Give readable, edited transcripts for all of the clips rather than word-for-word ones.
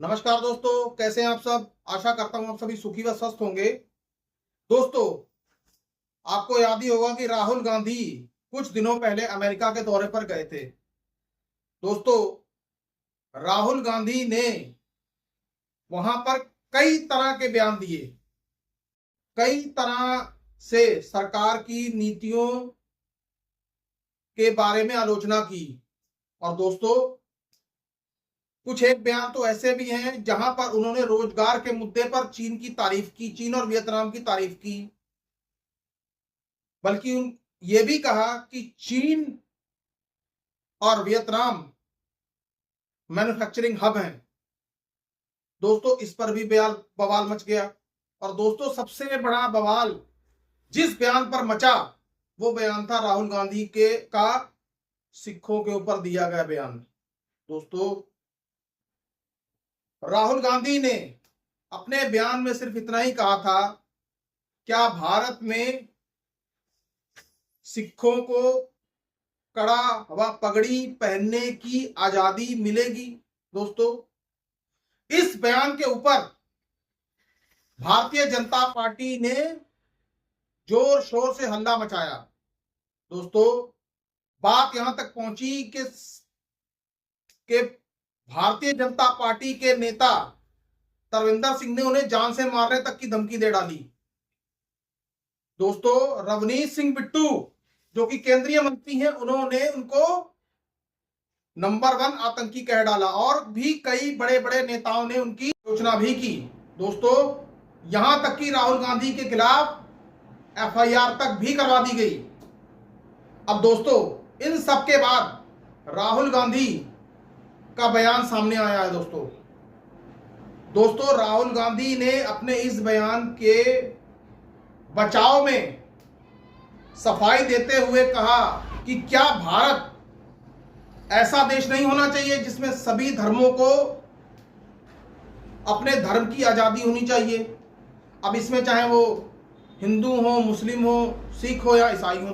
नमस्कार दोस्तों, कैसे हैं आप सब। आशा करता हूं आप सभी सुखी व स्वस्थ होंगे। दोस्तों, आपको याद ही होगा कि राहुल गांधी कुछ दिनों पहले अमेरिका के दौरे पर गए थे। दोस्तों, राहुल गांधी ने वहां पर कई तरह के बयान दिए, कई तरह से सरकार की नीतियों के बारे में आलोचना की। और दोस्तों, कुछ एक बयान तो ऐसे भी हैं जहां पर उन्होंने रोजगार के मुद्दे पर चीन की तारीफ की, चीन और वियतनाम की तारीफ की। बल्कि ये भी कहा कि चीन और वियतनाम मैन्युफैक्चरिंग हब हैं। दोस्तों, इस पर भी बवाल मच गया। और दोस्तों, सबसे बड़ा बवाल जिस बयान पर मचा वो बयान था राहुल गांधी के का सिखों के ऊपर दिया गया बयान। दोस्तों, राहुल गांधी ने अपने बयान में सिर्फ इतना ही कहा था, क्या भारत में सिखों को कड़ा व पगड़ी पहनने की आजादी मिलेगी। दोस्तों, इस बयान के ऊपर भारतीय जनता पार्टी ने जोर शोर से हल्ला मचाया। दोस्तों, बात यहां तक पहुंची कि भारतीय जनता पार्टी के नेता तरविंदर सिंह ने उन्हें जान से मारने तक की धमकी दे डाली। दोस्तों, रवनीत सिंह बिट्टू जो कि केंद्रीय मंत्री हैं, उन्होंने उनको नंबर 1 आतंकी कह डाला और भी कई बड़े बड़े नेताओं ने उनकी आलोचना भी की। दोस्तों, यहां तक कि राहुल गांधी के खिलाफ FIR तक भी करवा दी गई। अब दोस्तों, इन सब के बाद राहुल गांधी का बयान सामने आया है। दोस्तों, राहुल गांधी ने अपने इस बयान के बचाव में सफाई देते हुए कहा कि क्या भारत ऐसा देश नहीं होना चाहिए जिसमें सभी धर्मों को अपने धर्म की आजादी होनी चाहिए। अब इसमें चाहे वो हिंदू हो, मुस्लिम हो, सिख हो या ईसाई हो।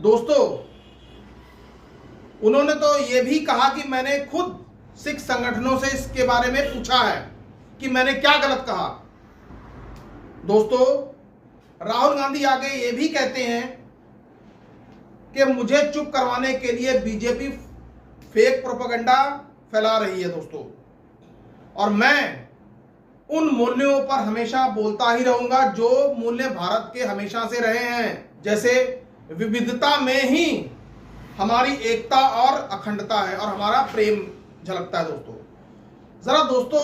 दोस्तों, उन्होंने तो यह भी कहा कि मैंने खुद सिख संगठनों से इसके बारे में पूछा है कि मैंने क्या गलत कहा। दोस्तों, राहुल गांधी आगे ये भी कहते हैं कि मुझे चुप करवाने के लिए बीजेपी फेक प्रोपेगेंडा फैला रही है। दोस्तों, और मैं उन मूल्यों पर हमेशा बोलता ही रहूंगा जो मूल्य भारत के हमेशा से रहे हैं, जैसे विविधता में ही हमारी एकता और अखंडता है और हमारा प्रेम झलकता है। दोस्तों,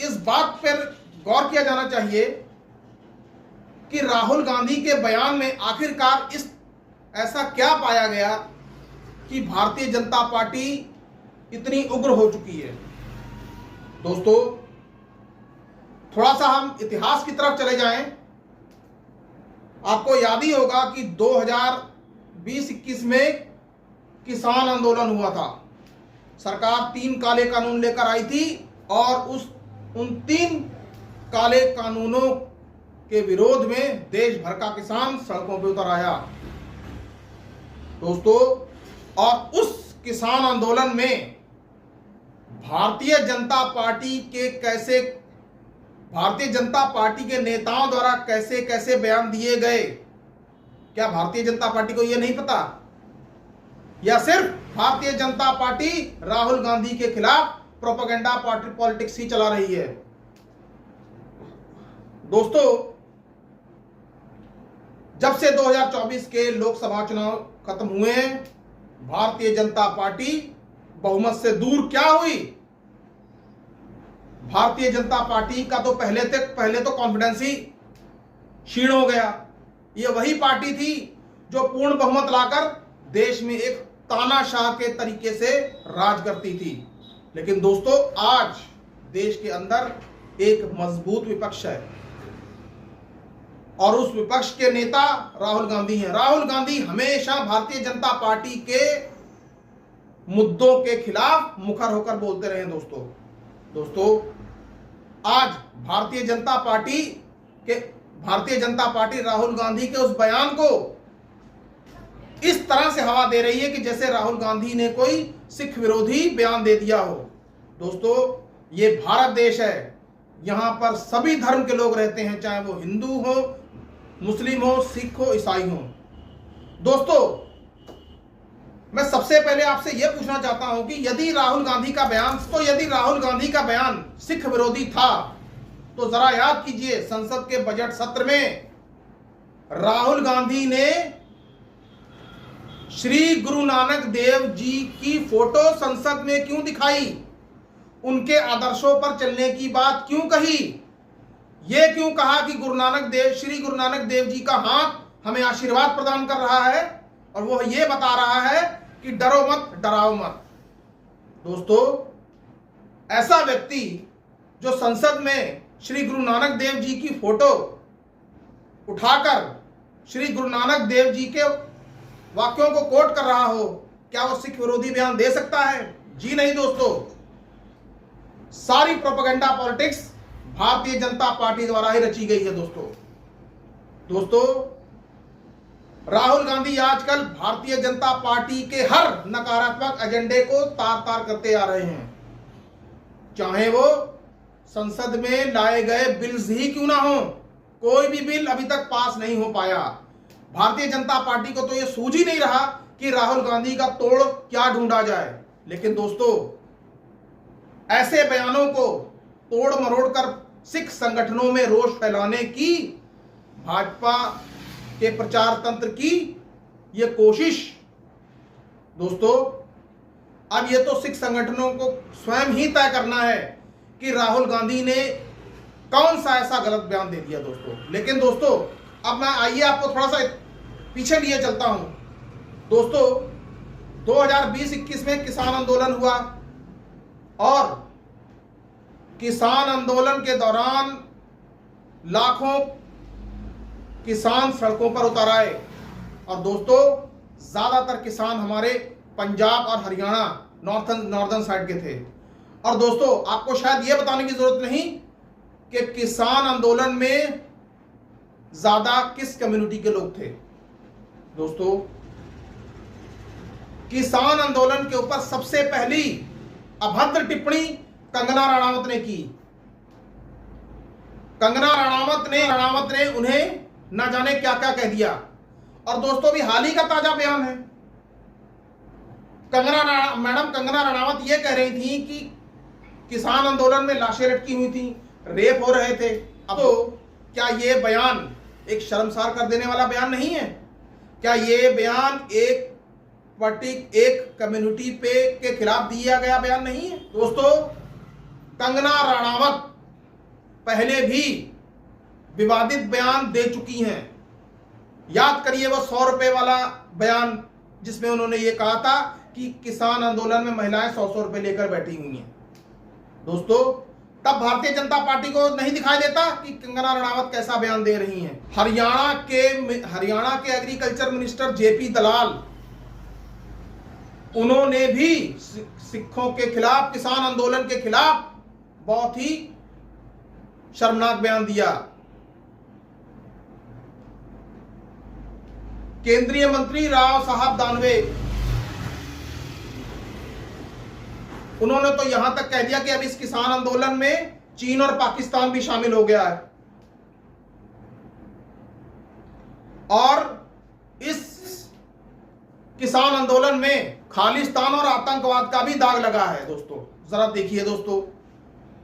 इस बात पर गौर किया जाना चाहिए कि राहुल गांधी के बयान में आखिरकार ऐसा क्या पाया गया कि भारतीय जनता पार्टी इतनी उग्र हो चुकी है। दोस्तों, थोड़ा सा हम इतिहास की तरफ चले जाएं। आपको याद ही होगा कि 2020-21 में किसान आंदोलन हुआ था। सरकार 3 काले कानून लेकर आई थी और उन 3 काले कानूनों के विरोध में देश भर का किसान सड़कों पर उतर आया। दोस्तों, और उस किसान आंदोलन में भारतीय जनता पार्टी के नेताओं द्वारा कैसे कैसे बयान दिए गए। क्या भारतीय जनता पार्टी को यह नहीं पता, या सिर्फ भारतीय जनता पार्टी राहुल गांधी के खिलाफ प्रोपेगेंडा पॉलिटिक्स ही चला रही है। दोस्तों, जब से 2024 के लोकसभा चुनाव खत्म हुए, भारतीय जनता पार्टी बहुमत से दूर क्या हुई। भारतीय जनता पार्टी का तो पहले तो कॉन्फिडेंस ही क्षीण हो गया। यह वही पार्टी थी जो पूर्ण बहुमत लाकर देश में एक तानाशाह के तरीके से राज करती थी। लेकिन दोस्तों, आज देश के अंदर एक मजबूत विपक्ष है और उस विपक्ष के नेता राहुल गांधी हैं। राहुल गांधी हमेशा भारतीय जनता पार्टी के मुद्दों के खिलाफ मुखर होकर बोलते रहे। दोस्तों, आज भारतीय जनता पार्टी राहुल गांधी के उस बयान को इस तरह से हवा दे रही है कि जैसे राहुल गांधी ने कोई सिख विरोधी बयान दे दिया हो। दोस्तों, ये भारत देश है, यहां पर सभी धर्म के लोग रहते हैं, चाहे वो हिंदू हो, मुस्लिम हो, सिख हो, ईसाई हो। दोस्तों, मैं सबसे पहले आपसे यह पूछना चाहता हूं कि यदि राहुल गांधी का बयान सिख विरोधी था, तो जरा याद कीजिए, संसद के बजट सत्र में राहुल गांधी ने श्री गुरु नानक देव जी की फोटो संसद में क्यों दिखाई? उनके आदर्शों पर चलने की बात क्यों कही? यह क्यों कहा कि श्री गुरु नानक देव जी का हाथ हमें आशीर्वाद प्रदान कर रहा है, और वो ये बता रहा है कि डरो मत, डराओ मत। दोस्तों, ऐसा व्यक्ति जो संसद में श्री गुरु नानक देव जी की फोटो उठाकर श्री गुरु नानक देव जी के वाक्यों को कोट कर रहा हो, क्या वो सिख विरोधी बयान दे सकता है? जी नहीं दोस्तों। सारी propaganda politics Bharatiya Janata party द्वारा ही रची गई है दोस्तों, राहुल गांधी आजकल भारतीय जनता पार्टी के हर नकारात्मक एजेंडे को तार तार करते आ रहे हैं, चाहे वो संसद में लाए गए बिल्स ही क्यों ना हो। कोई भी बिल अभी तक पास नहीं हो पाया। भारतीय जनता पार्टी को तो यह सूझ ही नहीं रहा कि राहुल गांधी का तोड़ क्या ढूंढा जाए। लेकिन दोस्तों, ऐसे बयानों को तोड़ मरोड़ कर सिख संगठनों में रोष फैलाने की भाजपा के प्रचार तंत्र की यह कोशिश, दोस्तों, अब यह तो सिख संगठनों को स्वयं ही तय करना है कि राहुल गांधी ने कौन सा ऐसा गलत बयान दे दिया दोस्तों। लेकिन दोस्तों, अब मैं आइए आपको थोड़ा सा पीछे लिए चलता हूं। दोस्तों, 2020-21 में किसान आंदोलन हुआ, और किसान आंदोलन के दौरान लाखों किसान सड़कों पर उतर आए, और दोस्तों, ज्यादातर किसान हमारे पंजाब और हरियाणा नॉर्दर्न साइड के थे। और दोस्तों, आपको शायद यह बताने की जरूरत नहीं कि किसान आंदोलन में ज्यादा किस कम्युनिटी के लोग थे। दोस्तों, किसान आंदोलन के ऊपर सबसे पहली अभद्र टिप्पणी कंगना रणावत ने की। कंगना रणावत ने उन्हें न जाने क्या क्या कह दिया। और दोस्तों, भी हाल ही का ताजा बयान है, मैडम कंगना रणावत ये कह रही थी कि किसान आंदोलन में लाशें लटकी हुई थी, रेप हो रहे थे। अब तो क्या ये बयान एक शर्मसार कर देने वाला बयान नहीं है? क्या ये बयान एक कम्युनिटी के खिलाफ दिया गया बयान नहीं है? दोस्तों, कंगना रणावत पहले भी विवादित बयान दे चुकी हैं। याद करिए वो 100 रुपए वाला बयान, जिसमें उन्होंने ये कहा था कि किसान आंदोलन में महिलाएं 100 रुपए लेकर बैठी हुई हैं। दोस्तों, तब भारतीय जनता पार्टी को नहीं दिखाई देता कि कंगना रणावत कैसा बयान दे रही हैं। हरियाणा के एग्रीकल्चर मिनिस्टर जेपी दलाल, उन्होंने भी सिखों के खिलाफ, किसान आंदोलन के खिलाफ बहुत ही शर्मनाक बयान दिया। केंद्रीय मंत्री राव साहब दानवे, उन्होंने तो यहां तक कह दिया कि अब इस किसान आंदोलन में चीन और पाकिस्तान भी शामिल हो गया है, और इस किसान आंदोलन में खालिस्तान और आतंकवाद का भी दाग लगा है। दोस्तों, जरा देखिए दोस्तों,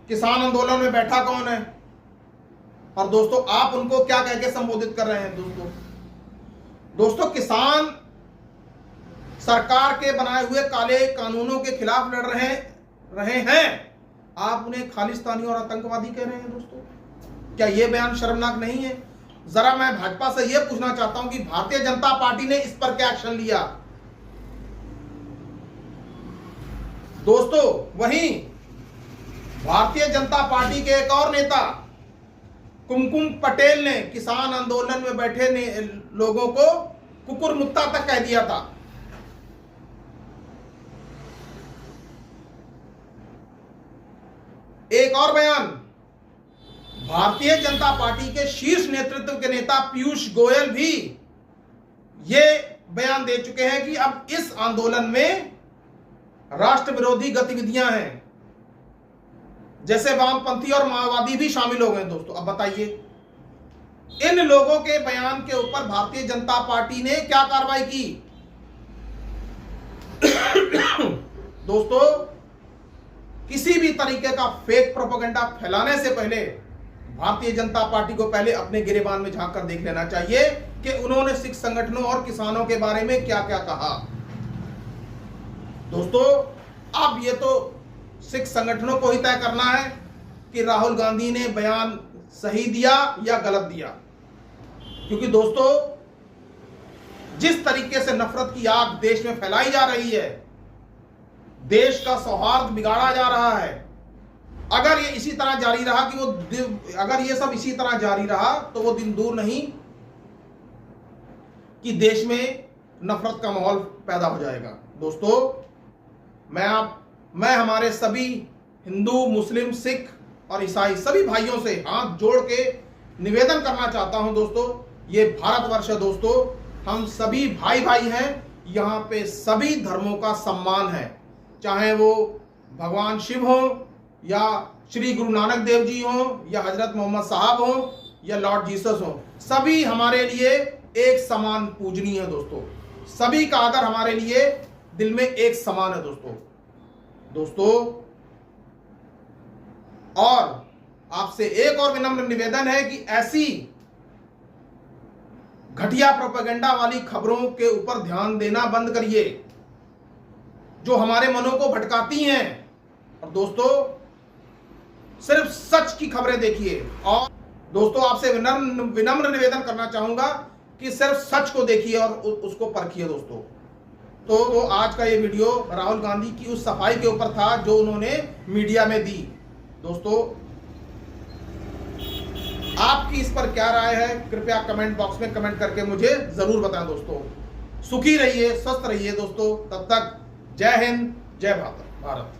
किसान आंदोलन में बैठा कौन है, और दोस्तों आप उनको क्या कह के संबोधित कर रहे हैं। दोस्तों, किसान सरकार के बनाए हुए काले कानूनों के खिलाफ लड़ रहे हैं, आप उन्हें खालिस्तानी और आतंकवादी कह रहे हैं। दोस्तों, क्या यह बयान शर्मनाक नहीं है? जरा मैं भाजपा से यह पूछना चाहता हूं कि भारतीय जनता पार्टी ने इस पर क्या एक्शन लिया। दोस्तों, वहीं भारतीय जनता पार्टी के एक और नेता कुमकुम पटेल ने किसान आंदोलन में बैठे लोगों को कुकुर मुत्ता तक कह दिया था। एक और बयान, भारतीय जनता पार्टी के शीर्ष नेतृत्व के नेता पीयूष गोयल भी ये बयान दे चुके हैं कि अब इस आंदोलन में राष्ट्र विरोधी गतिविधियां हैं। जैसे वामपंथी और माओवादी भी शामिल हो गए दोस्तों। अब बताइए, इन लोगों के बयान के ऊपर भारतीय जनता पार्टी ने क्या कार्रवाई की? दोस्तों, किसी भी तरीके का फेक प्रोपेगेंडा फैलाने से पहले भारतीय जनता पार्टी को पहले अपने गिरेबान में झांक कर देख लेना चाहिए कि उन्होंने सिख संगठनों और किसानों के बारे में क्या क्या कहा। दोस्तों, अब ये तो सिख संगठनों को ही तय करना है कि राहुल गांधी ने बयान सही दिया या गलत दिया, क्योंकि दोस्तों जिस तरीके से नफरत की आग देश में फैलाई जा रही है, देश का सौहार्द बिगाड़ा जा रहा है, अगर ये इसी तरह जारी रहा अगर ये सब इसी तरह जारी रहा तो वो दिन दूर नहीं कि देश में नफरत का माहौल पैदा हो जाएगा। दोस्तों, मैं हमारे सभी हिंदू, मुस्लिम, सिख और ईसाई सभी भाइयों से हाथ जोड़ के निवेदन करना चाहता हूं दोस्तों, ये भारतवर्ष है दोस्तों, हम सभी भाई भाई हैं, यहाँ पे सभी धर्मों का सम्मान है, चाहे वो भगवान शिव हो या श्री गुरु नानक देव जी हो या हजरत मोहम्मद साहब हो या लॉर्ड जीसस हो, सभी हमारे लिए एक समान पूजनीय है दोस्तों, सभी का आदर हमारे लिए दिल में एक समान है दोस्तों। और आपसे एक और विनम्र निवेदन है कि ऐसी घटिया प्रोपेगेंडा वाली खबरों के ऊपर ध्यान देना बंद करिए जो हमारे मनों को भटकाती हैं, और दोस्तों सिर्फ सच की खबरें देखिए। और दोस्तों, आपसे विनम्र निवेदन करना चाहूंगा कि सिर्फ सच को देखिए और उसको परखिए दोस्तों। तो आज का ये वीडियो राहुल गांधी की उस सफाई के ऊपर था जो उन्होंने मीडिया में दी। दोस्तों, आपकी इस पर क्या राय है, कृपया कमेंट बॉक्स में कमेंट करके मुझे जरूर बताएं दोस्तों। सुखी रहिए, स्वस्थ रहिए दोस्तों, तब तक जय हिंद, जय भारत।